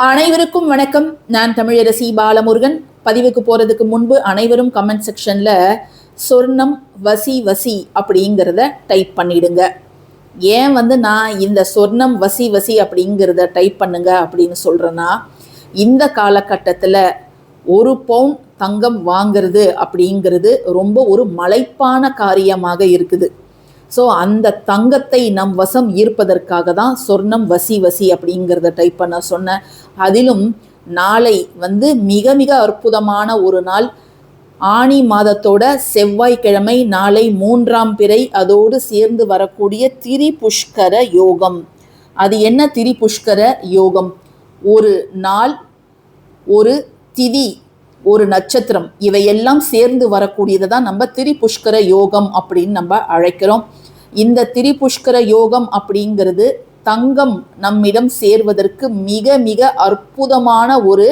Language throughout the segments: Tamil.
அனைவருக்கும் வணக்கம். நான் தமிழரசி பாலமுருகன். பதிவுக்கு போறதுக்கு முன்பு அனைவரும் கமெண்ட் செக்ஷன்ல சொர்ணம் வசி வசி அப்படிங்கிறத டைப் பண்ணிடுங்க. ஏன் நான் இந்த சொர்ணம் வசி வசி அப்படிங்கிறத டைப் பண்ணுங்க அப்படின்னு சொல்றேன்னா, இந்த காலகட்டத்தில் ஒரு பவுன் தங்கம் வாங்கிறது அப்படிங்கிறது ரொம்ப ஒரு மலைப்பான காரியமாக இருக்குது. ஸோ அந்த தங்கத்தை நம் வசம் ஈர்ப்பதற்காக தான் சொர்ணம் வசி வசி அப்படிங்கிறத டைப் பண்ண சொன்னேன். அதிலும் நாளை மிக மிக அற்புதமான ஒரு நாள். ஆனி மாதத்தோட செவ்வாய்க்கிழமை நாளை 3ஆம் பிறை, அதோடு சேர்ந்து வரக்கூடிய திரிபுஷ்கர யோகம். அது என்ன திரிபுஷ்கர யோகம்? ஒரு நாள், ஒரு திதி, ஒரு நட்சத்திரம், இவையெல்லாம் சேர்ந்து வரக்கூடியதை தான் நம்ம திரிபுஷ்கர யோகம் அப்படின்னு நம்ம அழைக்கிறோம். இந்த திரிபுஷ்கர யோகம் அப்படிங்கிறது தங்கம் நம்மிடம் சேர்வதற்கு மிக மிக அற்புதமான ஒரு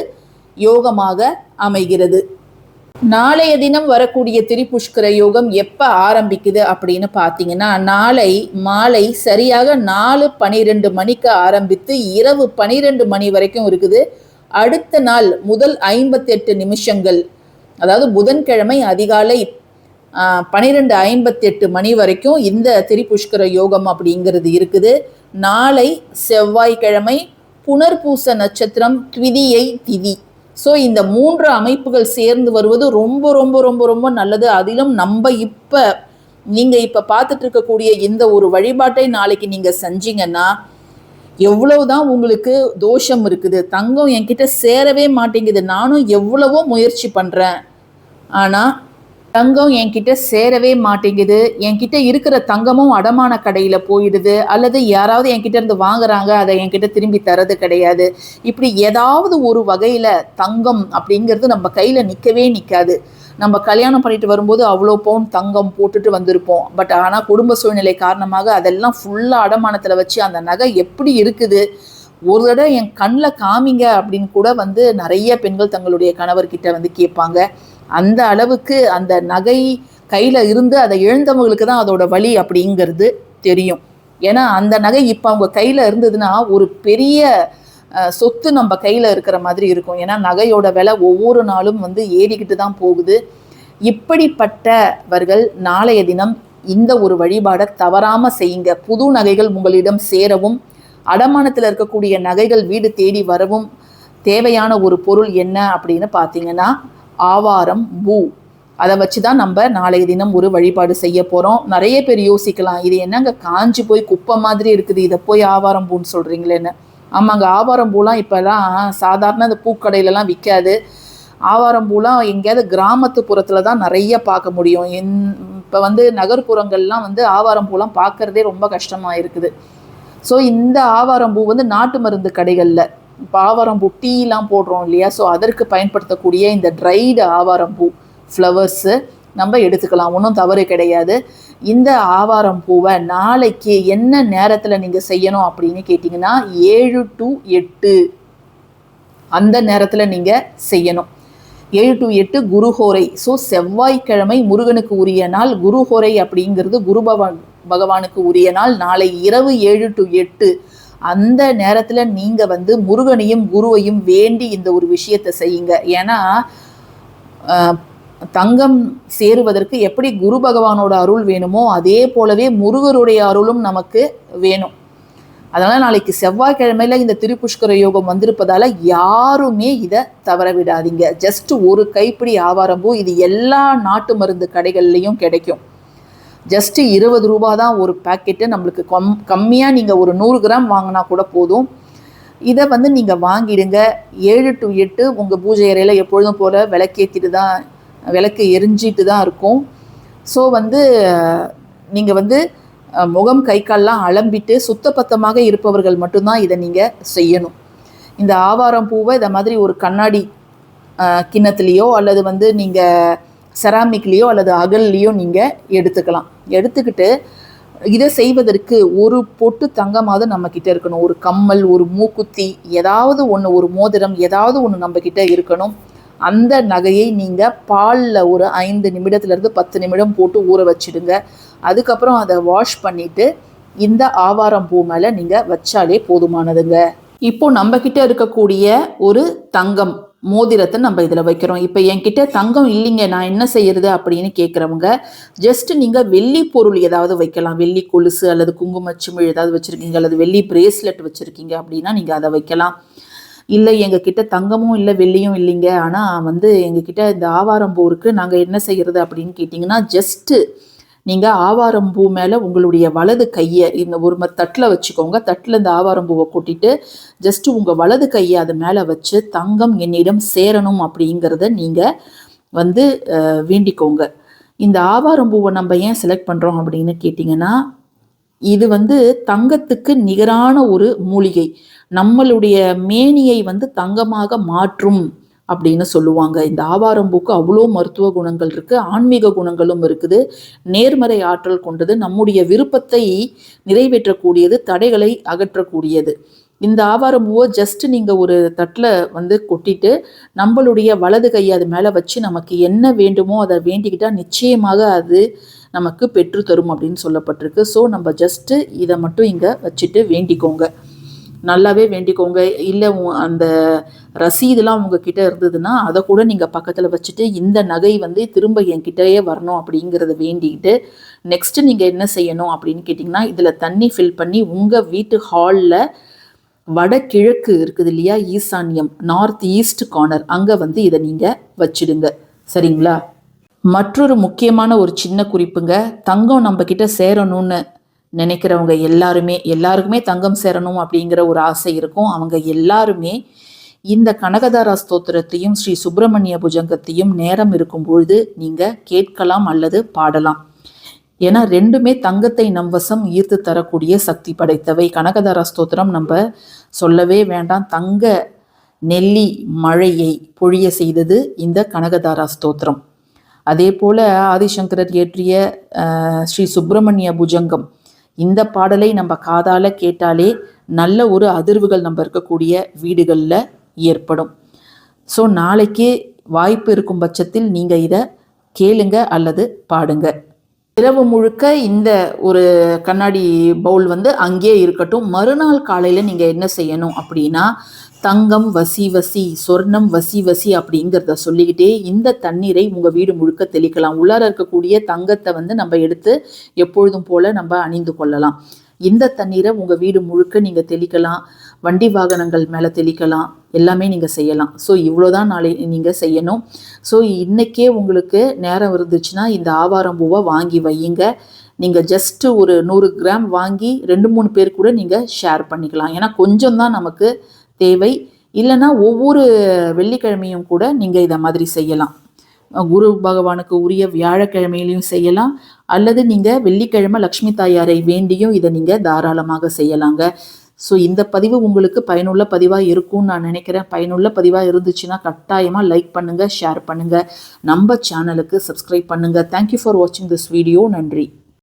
யோகமாக அமைகிறது. நாளைய தினம் வரக்கூடிய திரிபுஷ்கர யோகம் எப்போ ஆரம்பிக்குது அப்படின்னு பார்த்தீங்கன்னா, நாளை மாலை சரியாக 4:12 மணிக்கு ஆரம்பித்து இரவு 12 மணி வரைக்கும் இருக்குது. அடுத்த நாள் முதல் 58 நிமிஷங்கள், அதாவது புதன்கிழமை அதிகாலை 12:58 மணி வரைக்கும் இந்த திரிபுஷ்கர யோகம் அப்படிங்கிறது இருக்குது. நாளை செவ்வாய்க்கிழமை புனர்பூச நட்சத்திரம், த்விதியை திதி. ஸோ இந்த 3 அமைப்புகள் சேர்ந்து வருவது ரொம்ப ரொம்ப ரொம்ப ரொம்ப நல்லது. அதிலும் நீங்கள் இப்போ பார்த்துட்டு இருக்கக்கூடிய இந்த ஒரு வழிபாட்டை நாளைக்கு நீங்கள் செஞ்சீங்கன்னா, எவ்வளவுதான் உங்களுக்கு தோஷம் இருக்குது, தங்கம் என்கிட்ட சேரவே மாட்டேங்குது, நானும் எவ்வளவோ முயற்சி பண்ணுறேன், ஆனால் தங்கம் என்கிட்ட சேரவே மாட்டேங்குது, என்கிட்ட இருக்கிற தங்கமும் அடமான கடையில் போயிடுது, அல்லது யாராவது என்கிட்ட இருந்து வாங்குறாங்க, அதை என்கிட்ட திரும்பி தரது கிடையாது, இப்படி ஏதாவது ஒரு வகையில் தங்கம் அப்படிங்கிறது நம்ம கையில் நிற்கவே நிற்காது. நம்ம கல்யாணம் பண்ணிட்டு வரும்போது அவ்வளோ பவுன் தங்கம் போட்டுட்டு வந்திருப்போம். பட் ஆனால் குடும்ப சூழ்நிலை காரணமாக அதெல்லாம் ஃபுல்லாக அடமானத்தில் வச்சு அந்த நகை எப்படி இருக்குது, ஒரு தடவை என் கண்ணில் காமிங்க அப்படின்னு கூட நிறைய பெண்கள் தங்களுடைய கணவர்கிட்ட கேட்பாங்க. அந்த அளவுக்கு அந்த நகை கையில் இருந்து அதை இழந்தவங்களுக்கு தான் அதோட வலி அப்படிங்கிறது தெரியும். ஏன்னா அந்த நகை இப்போ அவங்க கையில் இருந்ததுன்னா ஒரு பெரிய சொத்து நம்ம கையில் இருக்கிற மாதிரி இருக்கும். ஏன்னா நகையோட விலை ஒவ்வொரு நாளும் ஏறிக்கிட்டு தான் போகுது. இப்படிப்பட்டவர்கள் நாளைய தினம் இந்த ஒரு வழிபாடை தவறாமல் செய்யுங்க. புது நகைகள் உங்களிடம் சேரவும், அடமானத்தில் இருக்கக்கூடிய நகைகள் வீடு தேடி வரவும் தேவையான ஒரு பொருள் என்ன அப்படின்னு பார்த்தீங்கன்னா, ஆவாரம் பூ. அதை வச்சு தான் நம்ம நாளைய தினம் ஒரு வழிபாடு செய்ய போகிறோம். நிறைய பேர் யோசிக்கலாம், இது என்னங்க காஞ்சி போய் குப்பை மாதிரி இருக்குது, இதை போய் ஆவாரம் பூன்னு சொல்கிறீங்களேன்னு. ஆமாங்க, ஆவாரம் பூலாம் இப்போலாம் சாதாரண அந்த பூக்கடையிலலாம் விற்காது. ஆவாரம் பூலாம் எங்கேயாவது கிராமத்துப்புறத்தில் தான் நிறைய பார்க்க முடியும். இப்போ நகர்ப்புறங்கள்லாம் ஆவாரம் பூலாம் பார்க்குறதே ரொம்ப கஷ்டமாக இருக்குது. ஸோ இந்த ஆவாரம் பூ நாட்டு மருந்து கடைகளில், இப்போ ஆவாரம் பூ டீலாம் போடுறோம் இல்லையா, ஸோ அதற்கு பயன்படுத்தக்கூடிய இந்த ட்ரைடு ஆவாரம் பூ ஃப்ளவர்ஸு நம்ம எடுத்துக்கலாம், ஒன்றும் தவறு கிடையாது. இந்த ஆவாரம் பூவை நாளைக்கு என்ன நேரத்தில் நீங்கள் செய்யணும் அப்படின்னு கேட்டிங்கன்னா, 7 to 8 அந்த நேரத்தில் நீங்கள் செய்யணும். 7 to 8 குருஹோரை. ஸோ செவ்வாய்க்கிழமை முருகனுக்கு உரிய நாள், குருஹோரை அப்படிங்கிறது குரு பகவானுக்கு உரிய நாள். நாளை இரவு 7 to 8 அந்த நேரத்தில் நீங்கள் முருகனையும் குருவையும் வேண்டி இந்த ஒரு விஷயத்தை செய்யுங்க. ஏன்னா தங்கம் சேருவதற்கு எப்படி குரு பகவானோட அருள் வேணுமோ அதே போலவே முருகருடைய அருளும் நமக்கு வேணும். அதனால் நாளைக்கு செவ்வாய்க்கிழமையில் இந்த திரிபுஷ்கர யோகம் வந்திருப்பதால் யாருமே இதை தவற விடாதீங்க. ஜஸ்ட் ஒரு கைப்பிடி ஆவாரம்பூ, இது எல்லா நாட்டு மருந்து கடைகள்லையும் கிடைக்கும். ஜஸ்ட்டு 20 ரூபா தான் ஒரு பேக்கெட்டு. நம்மளுக்கு கம்மியாக நீங்கள் ஒரு 100 கிராம் வாங்கினா கூட போதும். இதை நீங்கள் வாங்கிடுங்க. 7 to 8 உங்கள் பூஜை அறையில் எப்பொழுதும் போல் விளக்கு எரிஞ்சிட்டு தான் இருக்கும். ஸோ நீங்கள் முகம் கை கால்லாம் அலம்பிட்டு சுத்தபத்தமாக இருப்பவர்கள் மட்டும்தான் இதை நீங்கள் செய்யணும். இந்த ஆவாரம் பூவை இதை மாதிரி ஒரு கண்ணாடி கிண்ணத்துலேயோ அல்லது நீங்கள் செராமிக்லேயோ அல்லது அகல்லையோ நீங்கள் எடுத்துக்கலாம். எடுத்துக்கிட்டு இதை செய்வதற்கு ஒரு பொட்டு தங்கமாவது நம்மக்கிட்ட இருக்கணும். ஒரு கம்மல், ஒரு மூக்குத்தி, ஏதாவது ஒன்று, ஒரு மோதிரம், ஏதாவது ஒன்று நம்மக்கிட்ட இருக்கணும். அந்த நகையை நீங்கள் பாலில் ஒரு 5 நிமிடத்துலேருந்து 10 நிமிடம் போட்டு ஊற வச்சுடுங்க. அதுக்கப்புறம் அதை வாஷ் பண்ணிவிட்டு இந்த ஆவாரம் பூ மேலே நீங்கள் வச்சாலே போதுமானதுங்க. இப்போ நம்ம கிட்ட இருக்கக்கூடிய ஒரு தங்கம் மோதிரத்தை நம்ம இதில் வைக்கிறோம். இப்போ என்கிட்ட தங்கம் இல்லைங்க, நான் என்ன செய்யறது அப்படின்னு கேட்குறவங்க ஜஸ்ட் நீங்கள் வெள்ளி பொருள் ஏதாவது வைக்கலாம். வெள்ளி கொலுசு அல்லது குங்குமச்சிமிழ் ஏதாவது வச்சுருக்கீங்க, அல்லது வெள்ளி பிரேஸ்லெட் வச்சுருக்கீங்க அப்படின்னா நீங்கள் அதை வைக்கலாம். இல்லை எங்ககிட்ட தங்கமும் இல்லை வெள்ளியும் இல்லைங்க, ஆனால் எங்ககிட்ட இந்த ஆவாரம்பூ இருக்குது, நாங்கள் என்ன செய்கிறது அப்படின்னு கேட்டிங்கன்னா ஜஸ்ட்டு நீங்கள் ஆவாரம்பூ மேலே உங்களுடைய வலது கையை இந்த ஒரு மாதிரி தட்டில் வச்சுக்கோங்க. தட்டில் இந்த ஆவாரம்பூவை கொட்டிட்டு ஜஸ்ட்டு உங்கள் வலது கையை அது மேலே வச்சு தங்கம் என்னிடம் சேரணும் அப்படிங்கிறத நீங்கள் வேண்டிக்கோங்க. இந்த ஆவாரம்பூவை நம்ம ஏன் செலக்ட் பண்ணுறோம் அப்படின்னு கேட்டிங்கன்னா, இது தங்கத்துக்கு நிகரான ஒரு மூலிகை. நம்மளுடைய மேனியை தங்கமாக மாற்றும் அப்படின்னு சொல்லுவாங்க. இந்த ஆவாரம்பூக்கு அவ்வளோ மருத்துவ குணங்கள் இருக்குது, ஆன்மீக குணங்களும் இருக்குது, நேர்மறை ஆற்றல் கொண்டது, நம்முடைய விருப்பத்தை நிறைவேற்றக்கூடியது, தடைகளை அகற்றக்கூடியது. இந்த ஆவாரம்பூவை ஜஸ்ட் நீங்கள் ஒரு தட்டில் கொட்டிட்டு நம்மளுடைய வலது கையை அது மேலே வச்சு நமக்கு என்ன வேண்டுமோ அதை வேண்டிக்கிட்டால் நிச்சயமாக அது நமக்கு பெற்று தரும் அப்படின்னு சொல்லப்பட்டிருக்கு. ஸோ நம்ம ஜஸ்ட்டு இதை மட்டும் இங்கே வச்சுட்டு வேண்டிக்கோங்க, நல்லாவே வேண்டிக்கோங்க. இல்லை அந்த ரசீதுலாம் உங்ககிட்ட இருந்ததுன்னா அதை கூட நீங்கள் பக்கத்தில் வச்சுட்டு இந்த நகை திரும்ப என்கிட்டயே வரணும் அப்படிங்கிறத வேண்டிக்கிட்டு நெக்ஸ்ட்டு நீங்கள் என்ன செய்யணும் அப்படின்னு கேட்டிங்கன்னா, இதில் தண்ணி ஃபில் பண்ணி உங்கள் வீட்டு ஹாலில் வடகிழக்கு இருக்குது இல்லையா, ஈசான்யம், நார்த் ஈஸ்ட் கார்னர், அங்கே இதை நீங்கள் வச்சிடுங்க. சரிங்களா? மற்றொரு முக்கியமான ஒரு சின்ன குறிப்புங்க, தங்கம் நம்ம கிட்ட சேரணும்னு நினைக்கிறவங்க எல்லாருக்குமே தங்கம் சேரணும் அப்படிங்கிற ஒரு ஆசை இருக்கும். அவங்க எல்லாருமே இந்த கனகதாரா ஸ்தோத்திரத்தையும் ஸ்ரீ சுப்பிரமணிய புஜங்கத்தையும் நேரம் இருக்கும் பொழுது நீங்கள் கேட்கலாம் அல்லது பாடலாம். ஏன்னா ரெண்டுமே தங்கத்தை நம் வசம் ஈர்த்து தரக்கூடிய சக்தி படைத்தவை. கனகதாரா ஸ்தோத்திரம் நம்ம சொல்லவே வேண்டாம், தங்க நெல்லி மழையை பொழிய செய்தது இந்த கனகதாரா ஸ்தோத்திரம். அதே போல் ஆதிசங்கரர் இயற்றிய ஸ்ரீ சுப்பிரமணிய புஜங்கம், இந்த பாடலை நம்ம காதால் கேட்டாலே நல்ல ஒரு அதிர்வுகள் நம்ம இருக்கக்கூடிய வீடுகளில் ஏற்படும். ஸோ நாளைக்கு வாய்ப்பு இருக்கும் பட்சத்தில் நீங்கள் இதை கேளுங்க அல்லது பாடுங்க. இரவு முழுக்க இந்த ஒரு கண்ணாடி பவுல் அங்கேயே இருக்கட்டும். மறுநாள் காலையில் நீங்கள் என்ன செய்யணும் அப்படின்னா, தங்கம் வசி வசி, சொர்ணம் வசி வசி அப்படிங்கிறத சொல்லிக்கிட்டே இந்த தண்ணீரை உங்கள் வீடு முழுக்க தெளிக்கலாம். உள்ளார இருக்கக்கூடிய தங்கத்தை நம்ம எடுத்து எப்பொழுதும் போல் நம்ம அணிந்து கொள்ளலாம். இந்த தண்ணீரை உங்கள் வீடு முழுக்க நீங்கள் தெளிக்கலாம், வண்டி வாகனங்கள் மேலே தெளிக்கலாம், எல்லாமே நீங்கள் செய்யலாம். ஸோ இவ்வளோதான் நாளை நீங்கள் செய்யணும். ஸோ இன்றைக்கே உங்களுக்கு நேரம் இருந்துச்சுன்னா இந்த ஆவாரம்பூவை வாங்கி வையுங்க. நீங்கள் ஜஸ்ட்டு ஒரு 100 கிராம் வாங்கி 2-3 பேர் கூட நீங்கள் ஷேர் பண்ணிக்கலாம். ஏன்னா கொஞ்சம் தான் நமக்கு தேவை. இல்லைன்னா ஒவ்வொரு வெள்ளிக்கிழமையும் கூட நீங்கள் இதை மாதிரி செய்யலாம். குரு பகவானுக்கு உரிய வியாழக்கிழமையிலையும் செய்யலாம், அல்லது நீங்கள் வெள்ளிக்கிழமை லக்ஷ்மி தாயாரை வேண்டியும் இதை நீங்கள் தாராளமாக செய்யலாங்க. ஸோ இந்த பதிவு உங்களுக்கு பயனுள்ள பதிவாக இருக்கும்னு நான் நினைக்கிறேன். பயனுள்ள பதிவாக இருந்துச்சுன்னா கட்டாயமாக லைக் பண்ணுங்கள், ஷேர் பண்ணுங்கள், நம்ம சேனலுக்கு சப்ஸ்கிரைப் பண்ணுங்கள். தேங்க்யூ ஃபார் வாட்சிங் திஸ் வீடியோ. நன்றி.